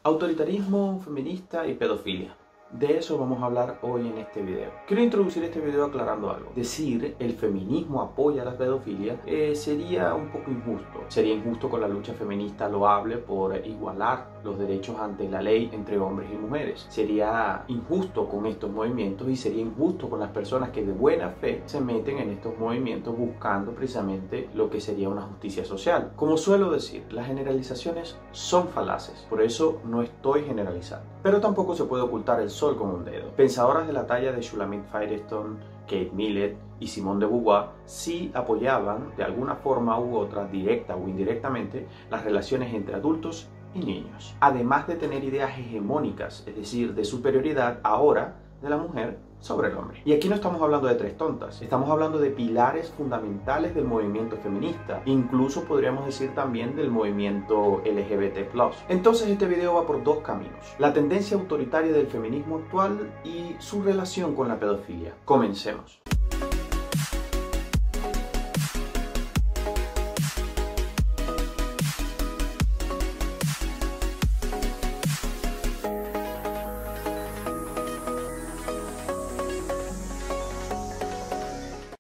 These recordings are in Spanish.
Autoritarismo, feminista y pedofilia. De eso vamos a hablar hoy en este video. Quiero introducir este video aclarando algo. Decir el feminismo apoya la pedofilia sería un poco injusto. Sería injusto con la lucha feminista loable por igualar los derechos ante la ley entre hombres y mujeres. Sería injusto con estos movimientos y sería injusto con las personas que de buena fe se meten en estos movimientos buscando precisamente lo que sería una justicia social. Como suelo decir, las generalizaciones son falaces, por eso no estoy generalizando. Pero tampoco se puede ocultar el sol con un dedo. Pensadoras de la talla de Shulamit Firestone, Kate Millett y Simone de Beauvoir sí apoyaban de alguna forma u otra, directa o indirectamente, las relaciones entre adultos y niños. Además de tener ideas hegemónicas, es decir, de superioridad ahora de la mujer sobre el hombre. Y aquí no estamos hablando de tres tontas, estamos hablando de pilares fundamentales del movimiento feminista, incluso podríamos decir también del movimiento LGBT+. Entonces este video va por dos caminos: la tendencia autoritaria del feminismo actual y su relación con la pedofilia. Comencemos.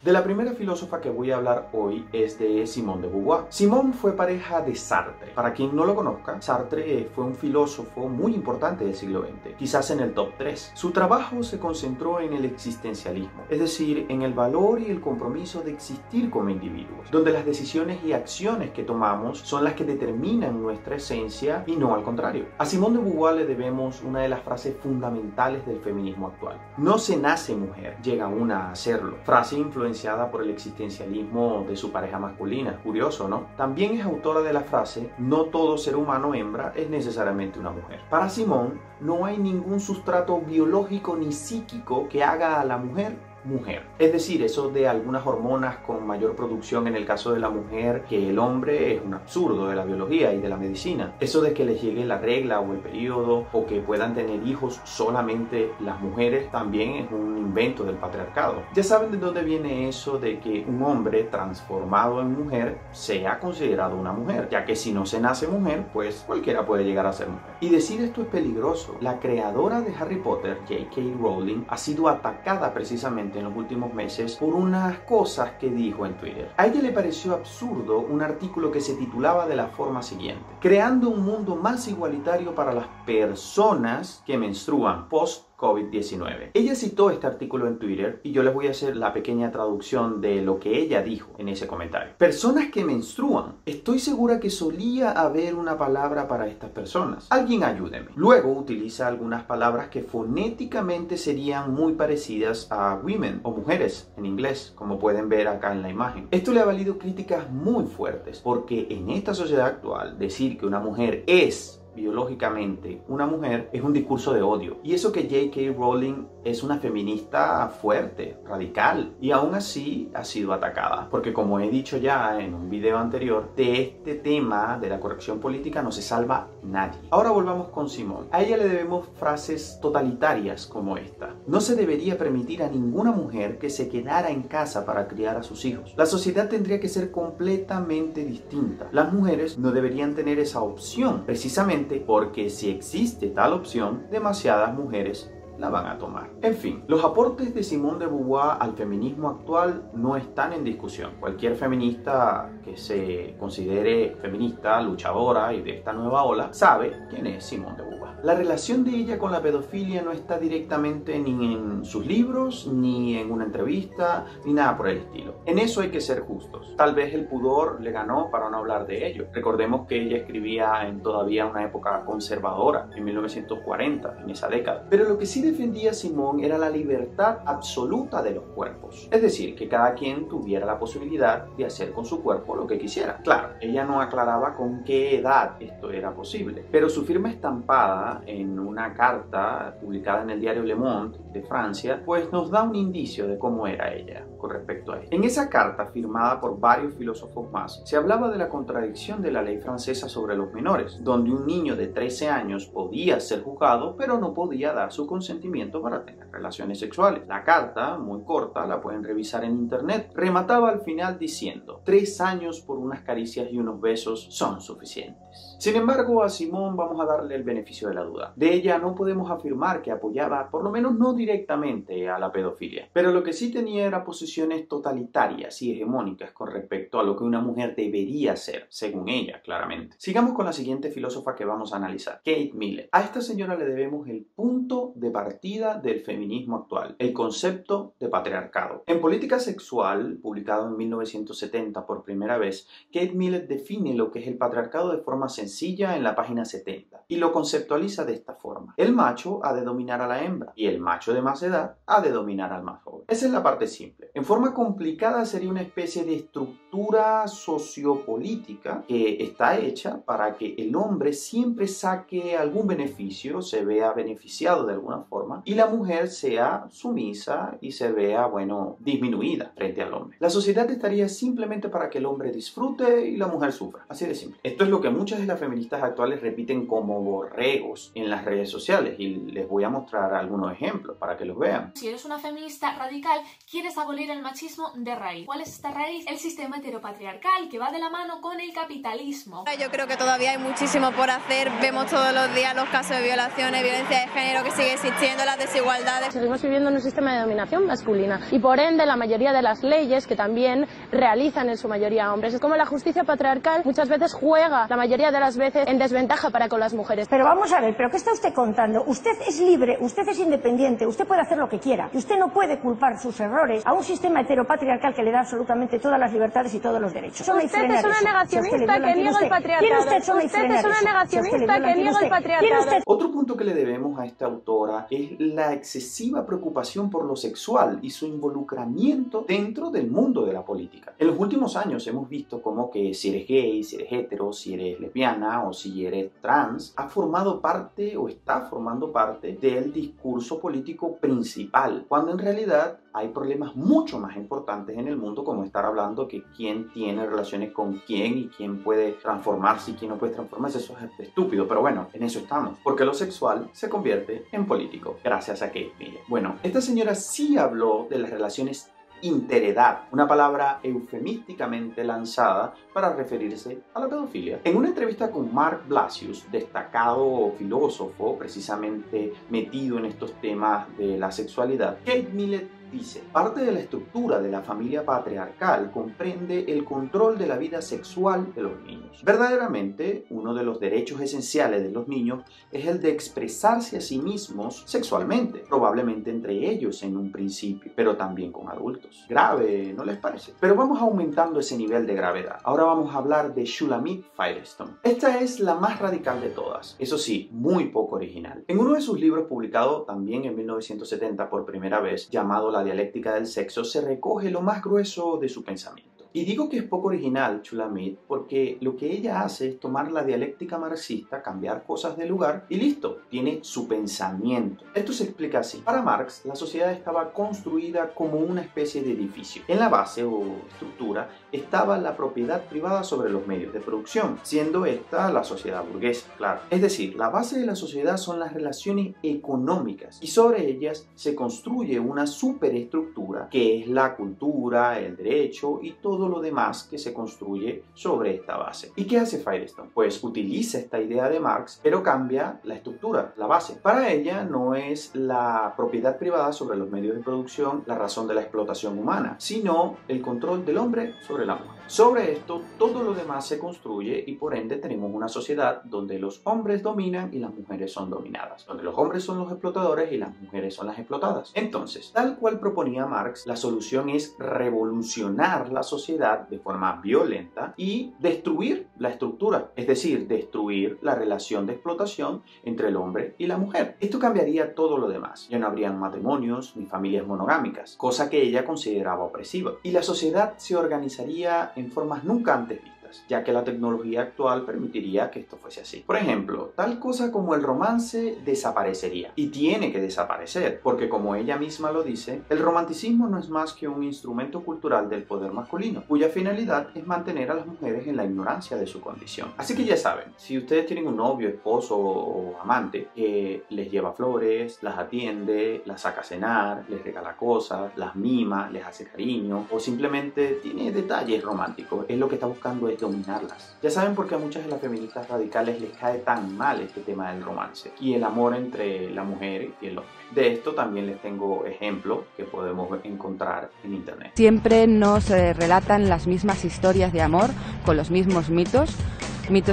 De la primera filósofa que voy a hablar hoy es de Simone de Beauvoir. Simone fue pareja de Sartre. Para quien no lo conozca, Sartre fue un filósofo muy importante del siglo XX, quizás en el top 3. Su trabajo se concentró en el existencialismo, es decir, en el valor y el compromiso de existir como individuos, donde las decisiones y acciones que tomamos son las que determinan nuestra esencia y no al contrario. A Simone de Beauvoir le debemos una de las frases fundamentales del feminismo actual: no se nace mujer, llega una a hacerlo. Frase influenciada por el existencialismo de su pareja masculina. Curioso, ¿no? También es autora de la frase: no todo ser humano hembra es necesariamente una mujer. Para Simone, no hay ningún sustrato biológico ni psíquico que haga a la mujer mujer. Es decir, eso de algunas hormonas con mayor producción en el caso de la mujer que el hombre es un absurdo de la biología y de la medicina. Eso de que les llegue la regla o el periodo o que puedan tener hijos solamente las mujeres también es un invento del patriarcado. Ya saben de dónde viene eso de que un hombre transformado en mujer sea considerado una mujer, ya que si no se nace mujer, pues cualquiera puede llegar a ser mujer. Y decir esto es peligroso. La creadora de Harry Potter, J.K. Rowling, ha sido atacada precisamente en los últimos meses por unas cosas que dijo en Twitter. A ella le pareció absurdo un artículo que se titulaba de la forma siguiente: creando un mundo más igualitario para las personas que menstruan post-COVID-19. Ella citó este artículo en Twitter y yo les voy a hacer la pequeña traducción de lo que ella dijo en ese comentario. Personas que menstruan. Estoy segura que solía haber una palabra para estas personas. Alguien ayúdeme. Luego utiliza algunas palabras que fonéticamente serían muy parecidas a women o mujeres en inglés, como pueden ver acá en la imagen. Esto le ha valido críticas muy fuertes, porque en esta sociedad actual decir que una mujer es biológicamente una mujer es un discurso de odio. Y eso que J.K. Rowling es una feminista fuerte, radical, y aún así ha sido atacada, porque como he dicho ya en un video anterior, de este tema de la corrección política no se salva nadie. Ahora volvamos con Simone. A ella le debemos frases totalitarias como esta: no se debería permitir a ninguna mujer que se quedara en casa para criar a sus hijos. La sociedad tendría que ser completamente distinta. Las mujeres no deberían tener esa opción, precisamente porque si existe tal opción, demasiadas mujeres la van a tomar. En fin, los aportes de Simone de Beauvoir al feminismo actual no están en discusión. Cualquier feminista que se considere feminista, luchadora y de esta nueva ola, sabe quién es Simone de Beauvoir. La relación de ella con la pedofilia no está directamente ni en sus libros, ni en una entrevista, ni nada por el estilo. En eso hay que ser justos. Tal vez el pudor le ganó para no hablar de ello. Recordemos que ella escribía en todavía una época conservadora, en 1940, en esa década. Pero lo que sí defendía Simone era la libertad absoluta de los cuerpos. Es decir, que cada quien tuviera la posibilidad de hacer con su cuerpo lo que quisiera. Claro, ella no aclaraba con qué edad esto era posible, pero su firma estampada en una carta publicada en el diario Le Monde de Francia, pues nos da un indicio de cómo era ella con respecto a esto. En esa carta, firmada por varios filósofos más, se hablaba de la contradicción de la ley francesa sobre los menores, donde un niño de 13 años podía ser juzgado, pero no podía dar su consentimiento consentimiento para tener relaciones sexuales. La carta, muy corta, la pueden revisar en internet, remataba al final diciendo: 3 años por unas caricias y unos besos son suficientes. Sin embargo, a Simone vamos a darle el beneficio de la duda. De ella no podemos afirmar que apoyaba, por lo menos no directamente, a la pedofilia, pero lo que sí tenía era posiciones totalitarias y hegemónicas con respecto a lo que una mujer debería ser, según ella, claramente. Sigamos con la siguiente filósofa que vamos a analizar, Kate Millett. A esta señora le debemos el punto de partida del feminismo actual, el concepto de patriarcado. En Política Sexual, publicado en 1970 por primera vez, Kate Millett define lo que es el patriarcado de forma sencilla en la página 70 y lo conceptualiza de esta forma: el macho ha de dominar a la hembra y el macho de más edad ha de dominar al más joven. Esa es la parte simple. En forma complicada sería una especie de estructura sociopolítica que está hecha para que el hombre siempre saque algún beneficio, se vea beneficiado de alguna forma, y la mujer sea sumisa y se vea, bueno, disminuida frente al hombre. La sociedad estaría simplemente para que el hombre disfrute y la mujer sufra. Así de simple. Esto es lo que muchas de las feministas actuales repiten como borregos en las redes sociales y les voy a mostrar algunos ejemplos para que los vean. Si eres una feminista radical, quieres abolir el machismo de raíz. ¿Cuál es esta raíz? El sistema heteropatriarcal, que va de la mano con el capitalismo. Yo creo que todavía hay muchísimo por hacer. Vemos todos los días los casos de violaciones, violencia de género que sigue existiendo, las desigualdades. Seguimos viviendo en un sistema de dominación masculina y por ende la mayoría de las leyes que también realizan en su mayoría hombres. Es como la justicia patriarcal muchas veces juega, la mayoría de las veces, en desventaja para con las mujeres. Pero vamos a ver, ¿pero qué está usted contando? Usted es libre, usted es independiente, usted puede hacer lo que quiera. Y usted no puede culpar sus errores a un sistema heteropatriarcal que le da absolutamente todas las libertades y todos los derechos. Usted es una negacionista que niega el patriarcado. Usted es una negacionista que niega el patriarcado. Otro punto que le debemos a esta autora es la excesiva preocupación por lo sexual y su involucramiento dentro del mundo de la política. En los últimos años hemos visto como que si eres gay, si eres hetero, si eres lesbiana o si eres trans, ha formado parte o está formando parte del discurso político principal, cuando en realidad hay problemas mucho más importantes en el mundo, como estar hablando que quién tiene relaciones con quién y quién puede transformarse y quién no puede transformarse. Eso es estúpido, pero bueno, en eso estamos, porque lo sexual se convierte en político, gracias a Kate Millett. Bueno, esta señora sí habló de las relaciones interedad, una palabra eufemísticamente lanzada para referirse a la pedofilia. En una entrevista con Mark Blasius, destacado filósofo precisamente metido en estos temas de la sexualidad, Kate Millett dice: parte de la estructura de la familia patriarcal comprende el control de la vida sexual de los niños. Verdaderamente, uno de los derechos esenciales de los niños es el de expresarse a sí mismos sexualmente, probablemente entre ellos en un principio, pero también con adultos. Grave, ¿no les parece? Pero vamos aumentando ese nivel de gravedad. Ahora vamos a hablar de Shulamit Firestone. Esta es la más radical de todas, eso sí, muy poco original. En uno de sus libros publicado también en 1970 por primera vez, llamado La dialéctica del sexo, se recoge lo más grueso de su pensamiento. Y digo que es poco original Shulamit porque lo que ella hace es tomar la dialéctica marxista, cambiar cosas de lugar y listo, tiene su pensamiento. Esto se explica así. Para Marx, la sociedad estaba construida como una especie de edificio. En la base o estructura estaba la propiedad privada sobre los medios de producción, siendo esta la sociedad burguesa, claro. Es decir, la base de la sociedad son las relaciones económicas y sobre ellas se construye una superestructura que es la cultura, el derecho y todo lo demás que se construye sobre esta base. ¿Y qué hace Firestone? Pues utiliza esta idea de Marx, pero cambia la estructura, la base. Para ella no es la propiedad privada sobre los medios de producción la razón de la explotación humana, sino el control del hombre sobre la mujer. Sobre esto, todo lo demás se construye y por ende tenemos una sociedad donde los hombres dominan y las mujeres son dominadas, donde los hombres son los explotadores y las mujeres son las explotadas. Entonces, tal cual proponía Marx, la solución es revolucionar la sociedad de forma violenta y destruir la estructura, es decir, destruir la relación de explotación entre el hombre y la mujer. Esto cambiaría todo lo demás. Ya no habrían matrimonios ni familias monogámicas, cosa que ella consideraba opresiva, y la sociedad se organizaría en formas nunca antes vistas. feministas, ya que la tecnología actual permitiría que esto fuese así. Por ejemplo, tal cosa como el romance desaparecería, y tiene que desaparecer, porque como ella misma lo dice, el romanticismo no es más que un instrumento cultural del poder masculino, cuya finalidad es mantener a las mujeres en la ignorancia de su condición. Así que ya saben, si ustedes tienen un novio, esposo o amante que les lleva flores, las atiende, las saca a cenar, les regala cosas, las mima, les hace cariño o simplemente tiene detalles románticos, es lo que está buscando es dominarlas. Ya saben por qué a muchas de las feministas radicales les cae tan mal este tema del romance y el amor entre la mujer y el hombre. De esto también les tengo ejemplos que podemos encontrar en internet. Siempre nos relatan las mismas historias de amor con los mismos mitos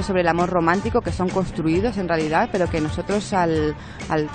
sobre el amor romántico que son construidos en realidad, pero que nosotros al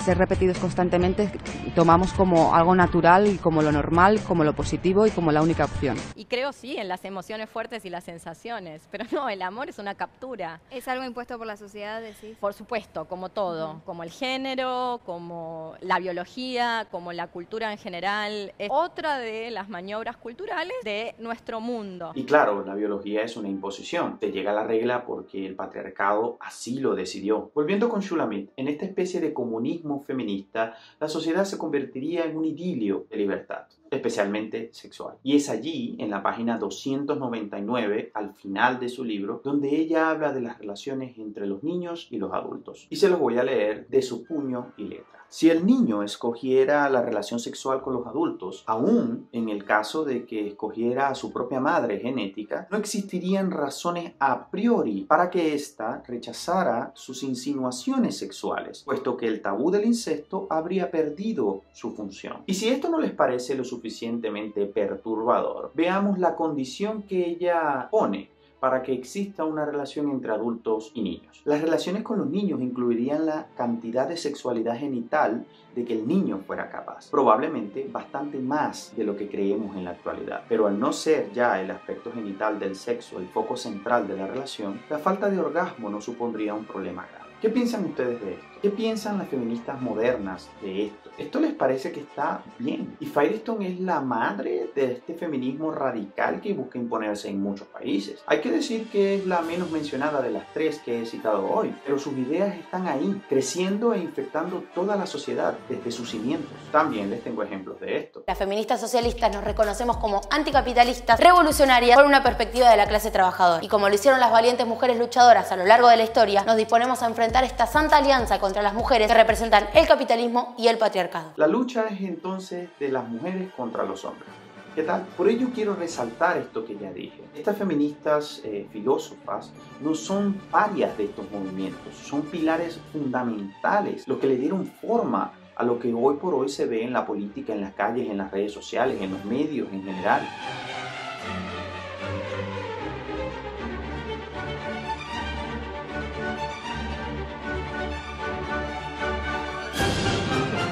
ser repetidos constantemente tomamos como algo natural y como lo normal, como lo positivo y como la única opción. Y creo sí en las emociones fuertes y las sensaciones, pero no, el amor es una captura. ¿Es algo impuesto por la sociedad, decís? Por supuesto, como todo, como el género, como la biología, como la cultura en general, es otra de las maniobras culturales de nuestro mundo. Y claro, la biología es una imposición, te llega la regla porque el patriarcado así lo decidió. Volviendo con Shulamit, en esta especie de comunismo feminista, la sociedad se convertiría en un idilio de libertad, especialmente sexual. Y es allí, en la página 299, al final de su libro, donde ella habla de las relaciones entre los niños y los adultos. Y se los voy a leer de su puño y letra. Si el niño escogiera la relación sexual con los adultos, aún en el caso de que escogiera a su propia madre genética, no existirían razones a priori para que ésta rechazara sus insinuaciones sexuales, puesto que el tabú del incesto habría perdido su función. Y si esto no les parece lo suficientemente perturbador, veamos la condición que ella pone para que exista una relación entre adultos y niños. Las relaciones con los niños incluirían la cantidad de sexualidad genital de que el niño fuera capaz, probablemente bastante más de lo que creemos en la actualidad. Pero al no ser ya el aspecto genital del sexo el foco central de la relación, la falta de orgasmo no supondría un problema grave. ¿Qué piensan ustedes de esto? ¿Qué piensan las feministas modernas de esto? ¿Esto les parece que está bien? Y Firestone es la madre de este feminismo radical que busca imponerse en muchos países. Hay que decir que es la menos mencionada de las tres que he citado hoy, pero sus ideas están ahí, creciendo e infectando toda la sociedad desde sus cimientos. También les tengo ejemplos de esto. Las feministas socialistas nos reconocemos como anticapitalistas, revolucionarias, por una perspectiva de la clase trabajadora. Y como lo hicieron las valientes mujeres luchadoras a lo largo de la historia, nos disponemos a enfrentar esta santa alianza contra las mujeres que representan el capitalismo y el patriarcado. La lucha es entonces de las mujeres contra los hombres. ¿Qué tal? Por ello quiero resaltar esto que ya dije. Estas feministas filósofas no son parias de estos movimientos, son pilares fundamentales, los que le dieron forma a lo que hoy por hoy se ve en la política, en las calles, en las redes sociales, en los medios en general.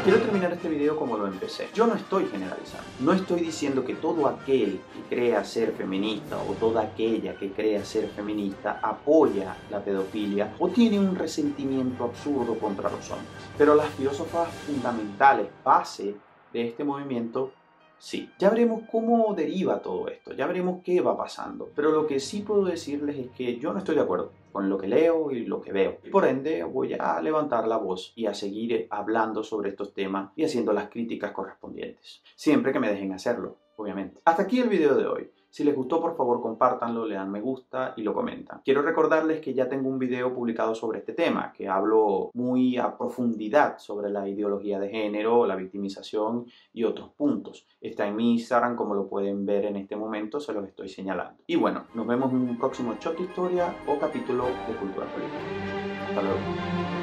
Quiero terminar este video como lo empecé. Yo no estoy generalizando. No estoy diciendo que todo aquel que crea ser feminista o toda aquella que crea ser feminista apoya la pedofilia o tiene un resentimiento absurdo contra los hombres. Pero las filósofas fundamentales, base de este movimiento, sí. Ya veremos cómo deriva todo esto, ya veremos qué va pasando. Pero lo que sí puedo decirles es que yo no estoy de acuerdo con lo que leo y lo que veo. Y por ende voy a levantar la voz y a seguir hablando sobre estos temas y haciendo las críticas correspondientes. Siempre que me dejen hacerlo, obviamente. Hasta aquí el video de hoy. Si les gustó, por favor, compártanlo, le dan me gusta y lo comentan. Quiero recordarles que ya tengo un video publicado sobre este tema, que hablo muy a profundidad sobre la ideología de género, la victimización y otros puntos. Está en mi Instagram, como lo pueden ver en este momento, se los estoy señalando. Y bueno, nos vemos en un próximo Shot Historia o capítulo de Cultura Política. Hasta luego.